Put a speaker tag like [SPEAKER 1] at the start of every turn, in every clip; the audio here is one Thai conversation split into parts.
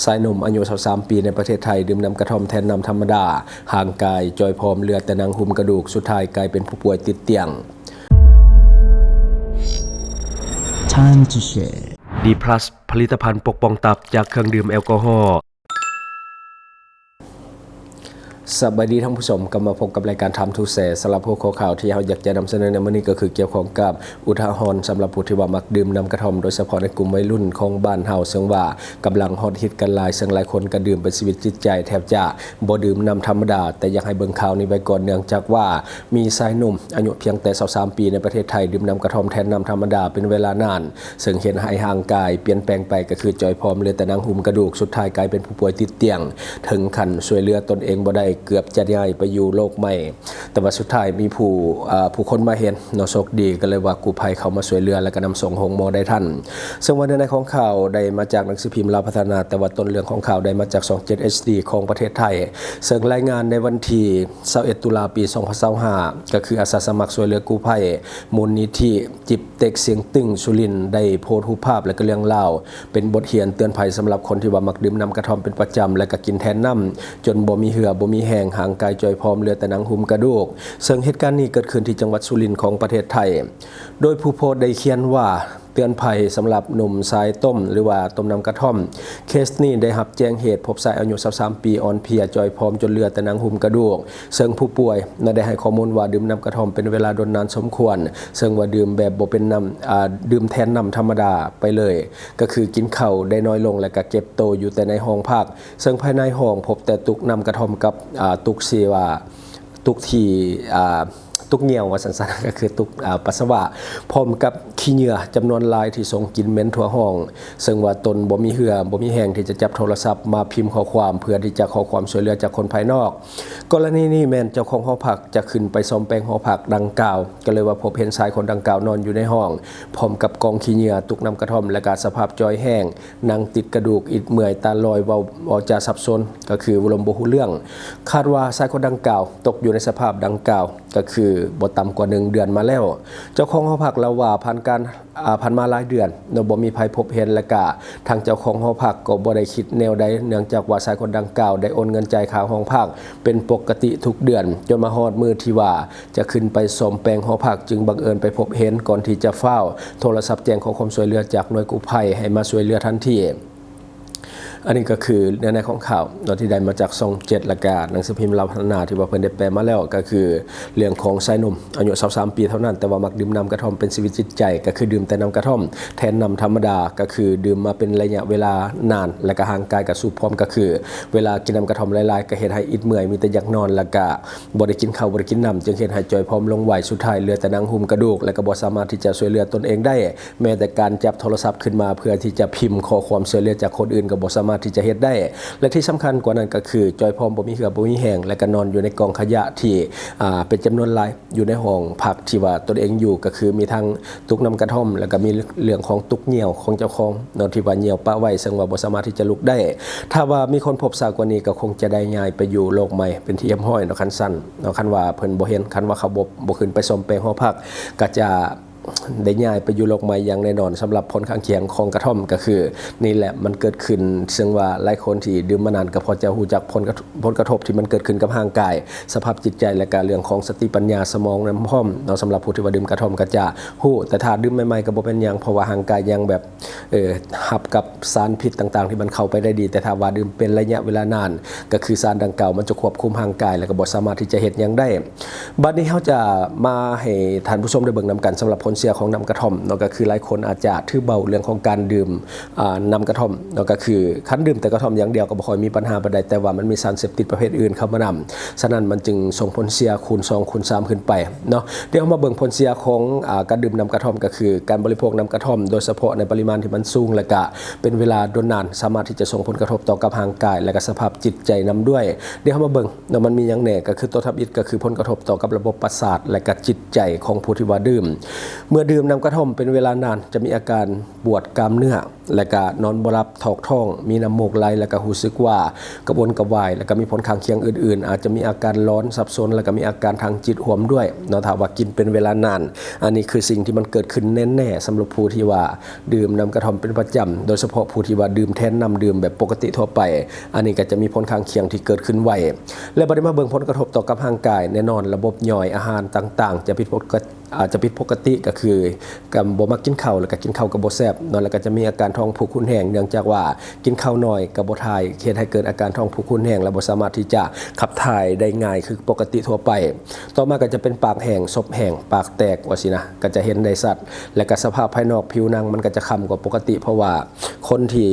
[SPEAKER 1] ชายหนุ่มอายุ23ปีในประเทศไทยดื่มน้ำกระท่อมแทนน้ำธรรมดาห่างกายจอยพร้อมเลือดแต่หนังหุ้มกระดูกสุดท้ายกลายเป็นผู้ป่วยติดเตียง
[SPEAKER 2] Time to share
[SPEAKER 1] D+ ผลิตภัณฑ์ปกป้องตับจากเครื่องดื่มแอลกอฮอล์สวัสดีท่านผู้ชมกลับมาพบกับรายการทำทูเซสำหรับผู้ข่าวที่เราอยากจะนำเสนอในวันนี้ก็คือเกี่ยวข้องกับอุทาหรณ์สำหรับผู้ที่ว่ามักดื่มน้ำกระท่อมโดยเฉพาะในกลุ่มวัยรุ่นของบ้านเฮาซึ่งว่ากำลังฮอตฮิตกันหลายซึ่งหลายคนก็ดื่มเป็นชีวิตจิตใจแทบจะบ่ดื่มน้ำธรรมดาแต่อยากให้เบิ่งข่าวนี้ไว้ก่อนเนื่องจากว่ามีชายหนุ่มอายุเพียงแต่23ปีในประเทศไทยดื่มน้ำกระท่อมแทนน้ำธรรมดาเป็นเวลานานซึ่งเห็นให้ห่างกายเปลี่ยนแปลงไปก็คือจอยพร้อมเหลือแต่หนังหุ้มกระดูกสุดท้ายกลายเป็นผู้ป่วยติดเตียงถึงขั้นช่วยเหลือตนเองบ่ได้เกือบจะย้ายไปอยู่โลกใหม่แต่ว่าสุดท้ายมีผู้คนมาเห็นเนาะโชคดีก็เลยว่ากู้ภัยเขามาช่วยเหลือและก็นำส่งโรงหมอได้ทันซึ่งวันในของข่าวได้มาจากหนังสือพิมพ์ลาวพัฒนาแต่ว่าต้นเรื่องของข่าวได้มาจาก27 HD ของประเทศไทยซึ่งรายงานในวันที่21ตุลาปี2025ก็คืออาสาสมัครช่วยเหลือกู้ภัยมูลนิธิจิบเต็กเสียงตึงสุรินทร์ได้โพสต์รูปภาพและก็เรื่องเล่าเป็นบทเรียนเตือนภัยสำหรับคนที่ว่ามักดื่มน้ำกระท่อมเป็นประจำและก็กินแทนน้ำจนบ่มีเหือบ่มีแห้งห่างกายจอยพร้อมเหลือแต่หนังหุ้มกระดูกซึ่งเหตุการณ์นี้เกิดขึ้นที่จังหวัดสุรินทร์ของประเทศไทยโดยผู้โพสต์ได้เขียนว่าเตือนภัยสำหรับหนุ่มสายต้มหรือว่าต้มน้ำกระท่อมเคสนี้ได้รับแจ้งเหตุพบชายอายุ23ปีอ่อนเพลียจอยพร้อมจนเหลือแต่หนังหุ้มกระดูกซึ่งผู้ป่วยได้ให้ข้อมูลว่าดื่มน้ำกระท่อมเป็นเวลาโดนนานสมควรซึ่งว่าดื่มแบบบ่เป็นน้ำดื่มแทนน้ำธรรมดาไปเลยก็คือกินข้าวได้น้อยลงและก็เก็บโตอยู่แต่ในห้องพักซึ่งภายในห้องพบแต่ตุกน้ำกระท่อมกับตุกซีว่าตุกที่ตุกเหนียวว่าสันๆก็คือตุกปัสสาวะพร้อมกับขี้เหงื่อจำนวนหลายที่ส่งกลิ่นเหม็นทั่วห้องซึ่งว่าตนบ่มีเหือบ่มีแห้งที่จะจับโทรศัพท์มาพิมพ์ข้อความเพื่อที่จะขอความช่วยเหลือจากคนภายนอกกรณีนี้แม่นเจ้าของหอพักจะขึ้นไปซ่อมแปลงหอพักดังกล่าวก็เลยว่าพบเห็นชายคนดังกล่าวนอนอยู่ในห้องพร้อมกับกองขี้เหงื่อตุกน้ำกระท่อมและก็สภาพจอยแห้งนั่งติดกระดูกอิดเมื่อยตาลอยเว้าจาสับสนก็คือลมบ่ฮู้เรื่องคาดว่าชายคนดังกล่าวตกอยู่ในสภาพดังกล่าวก็คือบ่ต่ำกว่า1 เดือนมาแล้วเจ้าของหอพักเล่าว่าผ่านมาหลายเดือนบ่มีภัยพบเห็นและก็ทางเจ้าของหอพักก็บ่ได้คิดแนวใดเนื่องจากว่าชายคนดังกล่าวได้โอนเงินจ่ายค่าห้องพักเป็นปกติทุกเดือนจนมาฮอดมื้อที่ว่าจะขึ้นไปซ่อมแปลงหอพักจึงบังเอิญไปพบเห็นก่อนที่จะฟ้าวโทรศัพท์แจ้งขอความช่วยเหลือจากหน่วยกู้ภัยให้มาช่วยเหลือทันทีอันนี้ก็คือเนื้อในของข่าวที่ได้มาจาก27ละกาหนังสือพิมพ์ลาวพัฒนาที่ว่าเพิ่นได้แปลมาแล้วก็คือเรื่องของชายหนุ่มอายุ23ปีเท่านั้นแต่ว่ามักดื่มน้ำกระท่อมเป็นชีวิตจิตใจก็คือดื่มแต่น้ำกระท่อมแทนน้ำธรรมดาก็คือดื่มมาเป็นระยะเวลานานและก็ห่างกายกับสูบพร้อมก็คือเวลากินน้ำกระท่อมหลายๆก็เฮ็ดให้อิดเมื่อยมีแต่อยากนอนแล้วก็บ่ได้กินข้าวบ่ได้กินน้ำจึงเฮ็ดให้จอยพร้อมลงไหวสุดท้ายเหลือแต่หนังหุ้มกระดูกและก็บ่สามารถที่จะช่วยเหลือตนเองได้แม้แต่การจับโทรศัพท์ขึ้นมาเพื่อที่จะพิมพ์ขอความช่วยเหลือจากคนอื่นก็บ่สามารถที่จะเฮ็ดได้และที่สำคัญกว่านั้นก็คือจอยพร้อมบ่มีเหือบ่มีแห้งและก็นอนอยู่ในกองขยะที่เป็นจำนวนหลายอยู่ในห้องพักที่ว่าตนเองอยู่ก็คือมีทั้งตุกน้ำกระท่อมแล้วก็มีเรื่องของตุกเหนี่ยวของเจ้าของนอนที่ว่าเหนี่ยวปะไว้ซึ่งว่าบ่สามารถที่จะลุกได้ถ้าว่ามีคนพบซากว่านี้ก็คงจะได้ย้ายไปอยู่โลกใหม่เป็นที่เอี่ยมห้อยเนาะคันสั้นเนาะคันว่าเพิ่นบ่เห็นคันว่าเขาบ่ขึ้นไปซ่อมแปลงหอพักก็จะได้ย้ายไปอยู่โลกใหม่อย่างแน่นอนสำหรับผลข้างเคียงของกระท่อมก็คือนี่แหละมันเกิดขึ้นซึ่งว่าหลายคนที่ดื่มมานานก็พอจะรู้จักผลกระทบที่มันเกิดขึ้นกับร่างกายสภาพจิตใจและการเรื่องของสติปัญญาสมองน้ำพร้อมเนาะสำหรับผู้ที่ว่าดื่มกระท่อมก็จะฮู้แต่ถ้าดื่มใหม่ๆก็บ่เป็นหยังเพราะว่าร่างกายยังแบบหับกับสารพิษต่างๆที่มันเข้าไปได้ดีแต่ถ้าว่าดื่มเป็นระยะเวลานานก็คือสารดังกล่าวมันจะควบคุมร่างกายและก็บ่สามารถที่จะเฮ็ดหยังได้บัดนี้เฮาจะมาให้ท่านผู้ชมได้เบิ่งนำกันสำหรับผลเสียของน้ำกระท่อมเนาะก็คือหลายคนอาจจะถือเบาเรื่องของการดื่มน้ำกระท่อมเนาะก็คือคันดื่มแต่กระท่อมอย่างเดียวก็บ่ค่อยมีปัญหาปานใดแต่ว่ามันมีสารเสพติดประเภทอื่นเข้ามานำฉะนั้นมันจึงส่งผลเสียคูณ2คูณ3ขึ้นไปเนาะเดี๋ยวมาเบิ่งผลเสียของการดื่มน้ำกระท่อมก็คือการบริโภคน้ำกระท่อมโดยเฉพาะในปริมาณที่มันสูงและก็เป็นเวลาโดนนานสามารถที่จะส่งผลกระทบต่อกับร่างกายและก็สภาพจิตใจนำด้วยเดี๋ยวมาเบิ่งเนาะมันมีหยังแน่ก็คือตัวทับอิฐก็คือผลกระทบต่อกับระบบประสาทและก็จิตใจของผู้ที่ว่าดื่ม เมื่อดื่มน้ำกระท่อมเป็นเวลานานจะมีอาการปวดกล้ามเนื้อและก็นอนบ่หลับท้องท้องมีน้ำมูกไหลและก็รู้สึกว่ากระวนกระวายและก็มีผลข้างเคียงอื่นๆอาจจะมีอาการร้อนสับสนและก็มีอาการทางจิตห่วมด้วยเนาะถ้าว่ากินเป็นเวลานานอันนี้คือสิ่งที่มันเกิดขึ้นแน่ๆสำหรับผู้ที่ว่าดื่มน้ำกระท่อมเป็นประจำโดยเฉพาะผู้ที่ว่าดื่มแทนน้ำดื่มแบบปกติทั่วไปอันนี้ก็จะมีผลข้างเคียงที่เกิดขึ้นไวและบ่ได้มาเบิ่งผลกระทบต่อกับร่างกายแน่นอนระบบย่อยอาหารต่างๆจะผิดปกติก็คือกับบ่มักกินข้าวแล้วก็กินข้าวก็บ่แซ่บเนาะแล้วก็จะมีอาการท้องผูกขุ่นแห้งเนื่องจากว่ากินข้าวน้อยก็บ่ถ่ายเฮ็ดให้เกิดอาการท้องผูกขุ่นแห้งและบ่สามารถที่จะขับถ่ายได้ง่ายคือปกติทั่วไปต่อมาก็จะเป็นปากแห้งซบแห้งปากแตกว่าสินะก็จะเห็นได้ชัดและก็สภาพภายนอกผิวหนังมันก็จะค้ำกว่าปกติเพราะว่าคนที่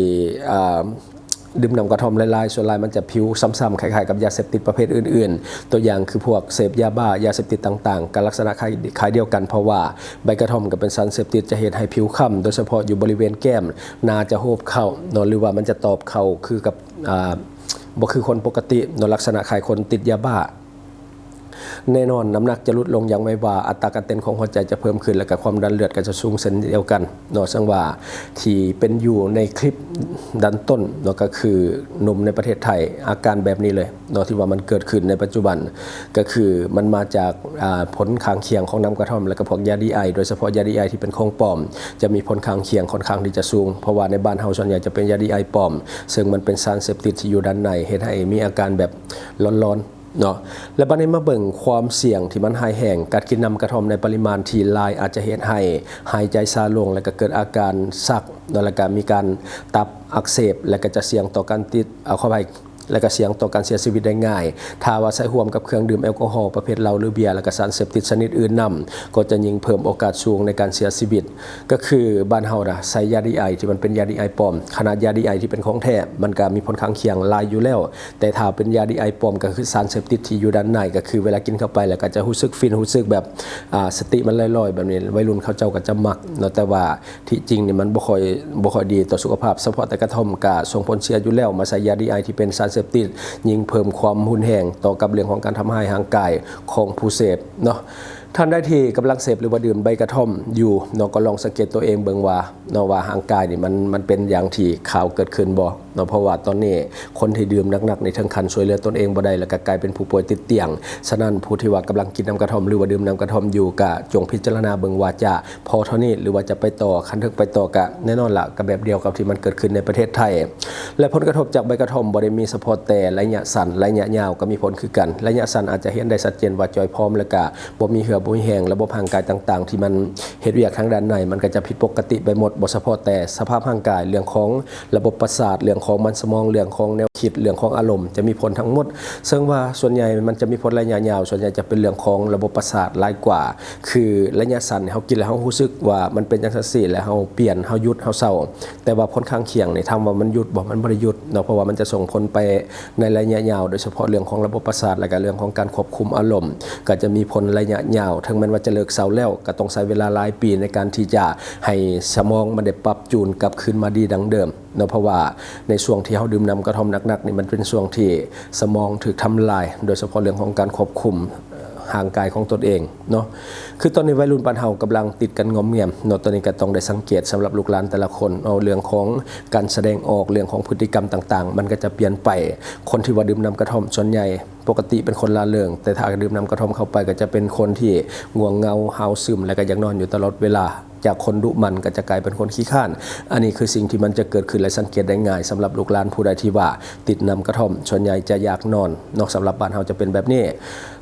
[SPEAKER 1] ดื่มน้ำกระท่อมหลายๆส่วนหลายมันจะผิวซ้ำๆคล้ายๆกับยาเสพติดประเภทอื่นๆตัวอย่างคือพวกเสพยาบ้ายาเสพติดต่างๆกับลักษณะคล้ายเดียวกันเพราะว่าใบกระท่อมก็เป็นสารเสพติดจะเฮ็ดให้ผิวค้ำโดยเฉพาะอยู่บริเวณแก้มน่าจะโหบเข้าเนาะหรือว่ามันจะตอบเข้าคือกับบ่คือคนปกติเนาะลักษณะคล้ายคนติดยาบ้าแน่นอนน้ำหนักจะลดลงอย่างไม่ว่าอัตราการเต้นของหัวใจจะเพิ่มขึ้นและก็ความดันเลือดก็จะสูงเช่นเดียวกันเนาะซึ่งว่าที่เป็นอยู่ในคลิปดันต้นเนาะก็คือหนุ่มในประเทศไทยอาการแบบนี้เลยเนาะที่ว่ามันเกิดขึ้นในปัจจุบันก็คือมันมาจากผลข้างเคียงของน้ำกระท่อมและก็พวกยาดีไอโดยเฉพาะยาดีไอที่เป็นของปลอมจะมีผลข้างเคียงค่อนข้างที่จะสูงเพราะว่าในบ้านเฮาส่วนใหญ่จะเป็นยาดีไอปลอมซึ่งมันเป็นสารเสพติดที่อยู่ด้านในเฮ็ดให้มีอาการแบบร้อนเนาะและบัดนี้มาเบิ่งความเสี่ยงที่มันหายแห้งการกินน้ำกระท่อมในปริมาณที่หลายอาจจะเฮ็ดให้หายใจช้าลงและก็เกิดอาการชักแล้วก็มีการตับอักเสบและก็จะเสี่ยงต่อการติดเข้าไปและก็เสี่ยงต่อการเสียชีวิตได้ง่ายถ้าว่าใช้ร่วมกับเครื่องดื่มแอลกอฮอล์ประเภทเหล้าหรือเบียร์และก็สารเสพติดชนิดอื่นนำก็จะยิ่งเพิ่มโอกาสสูงในการเสียชีวิตก็คือบ้านเฮาน่ะใช้ยาดีไอที่มันเป็นยาดีไอปลอมขนาดยาดีไอที่เป็นของแท้มันก็มีผลข้างเคียงหลายอยู่แล้วแต่ถ้าเป็นยาดีไอปลอมก็คือสารเสพติดที่อยู่ด้านในก็คือเวลากินเข้าไปแล้วก็จะรู้สึกฟินรู้สึกแบบสติมันลอยๆแบบนี้วัยรุ่นเขาเจ้าก็จะมักเนาะแต่ว่าที่จริงนี่มันบ่ค่อยดีต่อสุขภาพเฉพาะแต่กระท่อมก็ส่งผลเสียอยู่แล้วมาใช้ยาดีไอที่เป็นสารเสพติดยิ่งเพิ่มความหุนแห้งต่อกับเรื่องของการทำให้ร่างกายของผู้เสพเนาะท่านได้ที่กำลังเสพหรือว่าดื่มใบกระท่อมอยู่เนาะก็ลองสังเกตตัวเองเบิ่งว่าเนาะว่าร่างกายนี่มันเป็นอย่างที่ข่าวเกิดขึ้นบ่เนาะเพราะว่าตอนนี้คนที่ดื่มหนักๆในทั้งคันช่วยเหลือตนเองบ่ได้แล้วก็กลายเป็นผู้ป่วยติดเตียงฉะนั้นผู้ที่ว่ากำลังกินน้ำกระท่อมหรือว่าดื่มน้ำกระท่อมอยู่ก็จงพิจารณาเบิ่งว่าจะพอเท่านี้หรือว่าจะไปต่อคันถึงไปต่อก็แน่นอนล่ะก็แบบเดียวกับที่มันเกิดขึ้นในประเทศไทยและผลกระทบจากใบกระท่อมบ่ได้มีเฉพาะแต่ระยะสั้นระยะยาวก็มีผลคือกันระยะสั้นอาจจะเห็นได้ชัดเจนว่าจอยพร้อมแล้วก็บ่มีเหือบ่มีแห้งระบบร่างกายต่างๆที่มันเฮ็ดเวียกทางด้านในมันก็จะผิดปกติไปหมดบ่เฉพาะแต่สภาพร่างกายเรื่องของระบบประสาทเรื่องของมันสมองเรื่องของแนวคิดเรื่องของอารมณ์จะมีผลทั้งหมดซึ่งว่าส่วนใหญ่มันจะมีผลระยะยาวส่วนใหญ่จะเป็นเรื่องของระบบประสาทหลายกว่าคือระยะสั้นเฮากินแล้วเฮารู้สึกว่ามันเป็นจังซี่แล้วเฮาเปลี่ยนเฮาหยุดเฮาเศร้าแต่ว่าผลข้างเคียงนี่ถามว่ามันหยุดบ่มันบ่ได้หยุดเนาะเพราะว่ามันจะส่งผลไปในระยะยาวโดยเฉพาะเรื่องของระบบประสาทและก็เรื่องของการควบคุมอารมณ์ก็จะมีผลระยะยาวถึงแม้ว่าจะเลิกเศร้าแล้วก็ต้องใช้เวลาหลายปีในการที่จะให้สมองมันได้ปรับจูนกลับคืนมาดีดังเดิมเนาะเพราะว่าในช่วงที่เฮาดื่มน้ำกระท่อมหนักๆนี่มันเป็นช่วงที่สมองถูกทำลายโดยเฉพาะเรื่องของการควบคุมห่างกายของตนเองเนาะคือตอนนี้วัยรุ่นบ้านเฮากำลังติดกันงอมเงียมเนาะตอนนี้ก็ต้องได้สังเกตสำหรับลูกหลานแต่ละคนเอาเรื่องของการแสดงออกเรื่องของพฤติกรรมต่างๆมันก็จะเปลี่ยนไปคนที่ว่าดื่มน้ำกระท่อมส่วนใหญ่ปกติเป็นคนล่าเริงแต่ถ้าดื่มน้ำกระท่อมเข้าไปก็จะเป็นคนที่ง่วงเหงาหาวซึมและก็อยากนอนอยู่ตลอดเวลาจากคนดุมันก็จะกลายเป็นคนขี้ข้านอันนี้คือสิ่งที่มันจะเกิดขึ้นและสังเกตได้ง่ายสำหรับลูกหลานผู้ใดที่ว่าติดน้ำกระท่อมส่วนใหญ่จะอยากนอนนอกสำหรับบ้านเฮาจะเป็นแบบนี้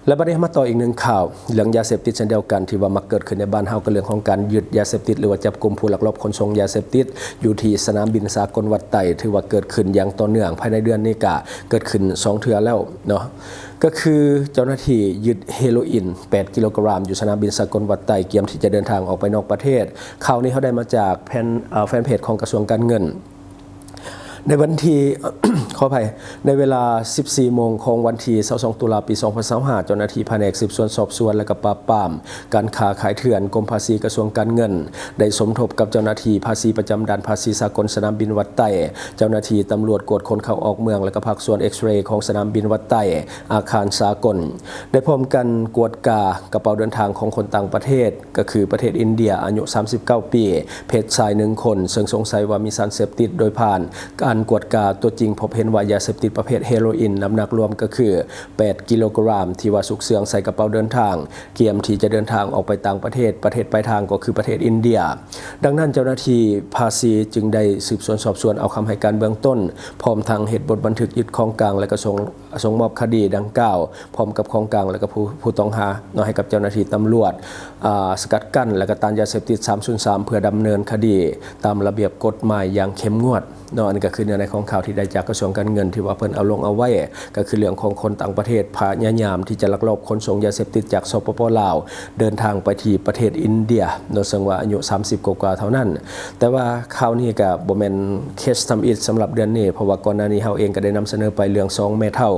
[SPEAKER 1] และบัดนี้มาต่ออีกหนึ่งข่าวเรื่องยาเสพติดเช่นเดียวกันที่ว่ามักเกิดขึ้นในบ้านเฮาก็เรื่องของการยึดยาเสพติดหรือว่าจับกุมผู้ลักลอบขนส่งยาเสพติดอยู่ที่สนามบินสากลวัดไต่ถือว่าเกิดขึ้นอย่างต่อเนื่องภายในเดือนนี้ก็เกิดขึ้น2เทื่อแล้วเนาะก็คือเจ้าหน้าที่ยึดเฮโรอีน8กิโลกรัมอยู่สนามบินสากลวัดไต่เตรียมที่จะเดินทางออกไปนอกประเทศข่าวนี้เขาได้มาจากแฟนเพจของกระทรวงการเงิน ในวันที่ ขออภัยในเวลา 14 โมงของวันที่22ตุลาปี 2025เจ้าหน้าที่แผนกสืบสวนสอบสวนและก็ปราบปรามการค้าขายเถื่อนกรมภาษีกระทรวงการเงินได้สมทบกับเจ้าหน้าที่ภาษีประจำด่านภาษีสากลสนามบินวัดไต่เจ้าหน้าที่ตำรวจกวดคนเข้าออกเมืองและก็ภาคส่วนเอ็กซเรย์ของสนามบินวัดไต่อาคารสากลได้พร้อมกันกวดกากระเป๋าเดินทางของคนต่างประเทศก็คือประเทศอินเดียอายุ 39 ปีเพศชาย1 คนซึ่งสงสัยว่ามีสารเสพติดโดยผ่านการกวดกาตัวจริงพบเห็นว่ายาเสพติดประเภทเฮโรอีนน้ำหนักรวมก็คือ 8 กิโลกรัมที่ว่าสุกเสืองใส่กระเป๋าเดินทางเกียมที่จะเดินทางออกไปต่างประเทศปลายทางก็คือประเทศอินเดียดังนั้นเจ้าหน้าที่ภาษีจึงได้สืบสวนสอบสวนเอาคำให้การเบื้องต้นพร้อมทางเหตุบทบันทึกยึดของกลางและก็ส่งมอบคดีดังกล่าวพร้อมกับของกลางและก็ผู้ต้องหาให้กับเจ้าหน้าที่ตำรวจสกัดกั้นและก็ต้านยาเสพติด 303 เพื่อดำเนินคดีตามระเบียบกฎหมายอย่างเข้มงวดอันนี้ก็คือเนื้อในของข่าวที่ได้จากกระทรวงการเงินที่ว่าเพิ่นเอาลงเอาไว้ก็คือเรื่องของคนต่างประเทศพยายามที่จะลักลอบขนส่งยาเสพติดจากสปป.ลาวเดินทางไปที่ประเทศอินเดียโดยซึ่งว่าอายุ30กว่าเท่านั้นแต่ว่าข่าวนี้ก็บ่แม่นเคสทำอิฐสำหรับเดือนนี้เพราะว่าก่อนหน้านี้เฮาเองก็ได้นำเสนอไปเรื่อง2แม่เฒ่า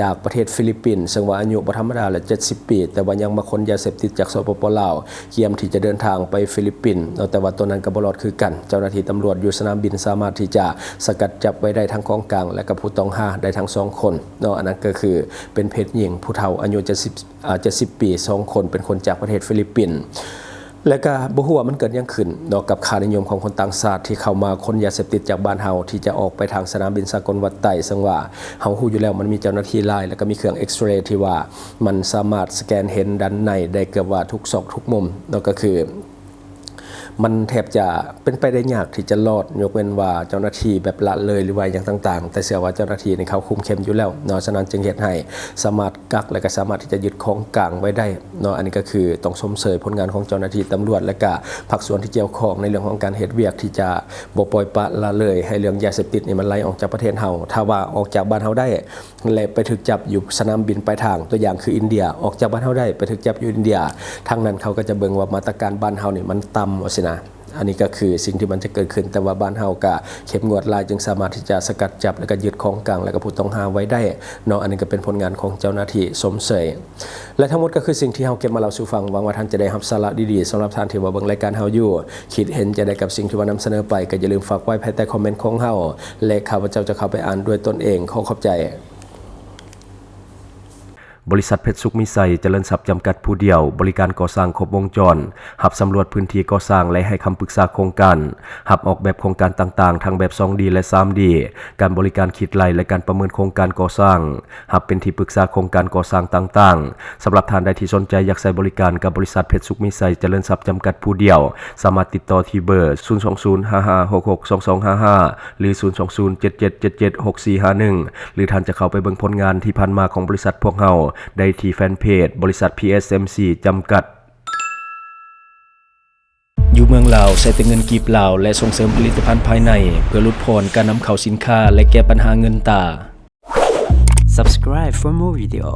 [SPEAKER 1] จากประเทศฟิลิปปินส์ซึ่งว่าอายุบ่ธรรมดาละ70 ปีแต่ว่ายังมาขนยาเสพติดจากสปป.ลาวเกียมที่จะเดินทางไปฟิลิปปินส์แต่ว่าตัวนั้นก็บ่รอดคือกันเจ้าหน้าที่ตำรวจอยู่สนามบินสามารถที่จะสกัดจับไว้ได้ทั้งของกลางและก็ผู้ต้องหาได้ทั้ง2คนอันนั้นก็คือเป็นเพศหญิงผู้เฒ่าอายุ70 ปี2คนเป็นคนจากประเทศฟิลิปปินส์และก็บ่ฮู้ว่ามันเกิดยังขึ้นกับค่านิยมของคนต่างชาติที่เข้ามาขนยาเสพติดจากบ้านเฮาที่จะออกไปทางสนามบินสากลวัดไต่ซึ่งว่าเฮาฮู้อยู่แล้วมันมีเจ้าหน้าที่ลายแล้วก็มีเครื่องเอ็กซเรย์ที่ว่ามันสามารถสแกนเห็นด้านในได้เกือบว่าทุกซอกทุกมุมก็คือมันแทบจะเป็นไปได้ยากที่จะรอดยกเว้นว่าเจ้าหน้าที่แบบละเลยหรือว่าอย่างต่างๆแต่เชื่อว่าเจ้าหน้าที่นี่เขาคุมเข้มอยู่แล้วฉะนั้นจึงเฮ็ดให้สามารถกักและก็สามารถที่จะยึดของกลางไว้ได้อันนี้ก็คือต้องชมเชยผลงานของเจ้าหน้าที่ตำรวจและก็ภาคส่วนที่เกี่ยวข้องในเรื่องของการเฮ็ดเวียกที่จะบ่ปล่อยปละละเลยให้เรื่องยาเสพติดนี่มันไหลออกจากประเทศเฮาถ้าว่าออกจากบ้านเฮาได้และไปถูกจับอยู่สนามบินปลายทางตัวอย่างคืออินเดียออกจากบ้านเฮาได้ไปถูกจับอยู่อินเดียทางนั้นเขาก็จะเบิ่งว่ามาตรการบ้านเฮานี่มันต่ำว่าสินะอันนี้ก็คือสิ่งที่มันจะเกิดขึ้นแต่ว่าบ้านเฮาก็เข้มงวดหลายจึงสามารถที่จะสกัดจับและก็ยึดของกลางและก็ผู้ต้องหาไว้ได้อันนี้ก็เป็นผลงานของเจ้าหน้าที่สมเสยและทั้งหมดก็คือสิ่งที่เฮาเก็บมาเล่าสู่ฟังหวังว่าท่านจะได้รับสาระดีๆสำหรับท่านที่ว่าเบิ่งรายการเฮาอยู่คิดเห็นจะได้กับสิ่งที่ว่านำเสนอไปก็อย่าลืมฝากไว้ภายใต้คอมเมนต์ของเฮาและข้าพเจ้าจะเข้าไปอ่านด้วยตนเองขอขอบใจบริษัทเพชรสุขมิไซเจริญทรัพย์จำกัดผู้เดียวบริการก่อสร้างครบวงจรหับสำรวจพื้นที่ก่อสร้างและให้คำปรึกษาโครงการหับออกแบบโครงการต่างๆทั้งแบบ 2D และ 3D การบริการคิดไล่และการประเมินโครงการก่อสร้างหับเป็นที่ปรึกษาโครงการก่อสร้างต่างๆสำหรับท่านใดที่สนใจอยากใช้บริการกับบริษัทเพชรสุขมิไซเจริญทรัพย์จำกัดผู้เดียวสามารถติดต่อที่เบอร์ 02055662255 หรือ 02077776451 หรือท่านจะเข้าไปเบิ่งผลงานที่ผ่านมาของบริษัทพวกเราได้ที่แฟนเพจบริษัท PSMC จำกัดอยู่เมืองลาวใช้แต่เงินกีบลาวและส่งเสริมผลิตภัณฑ์ภายในเพื่อลดผ่อนการนำเข้าสินค้าและแก้ปัญหาเงินตรา
[SPEAKER 2] Subscribe for more video.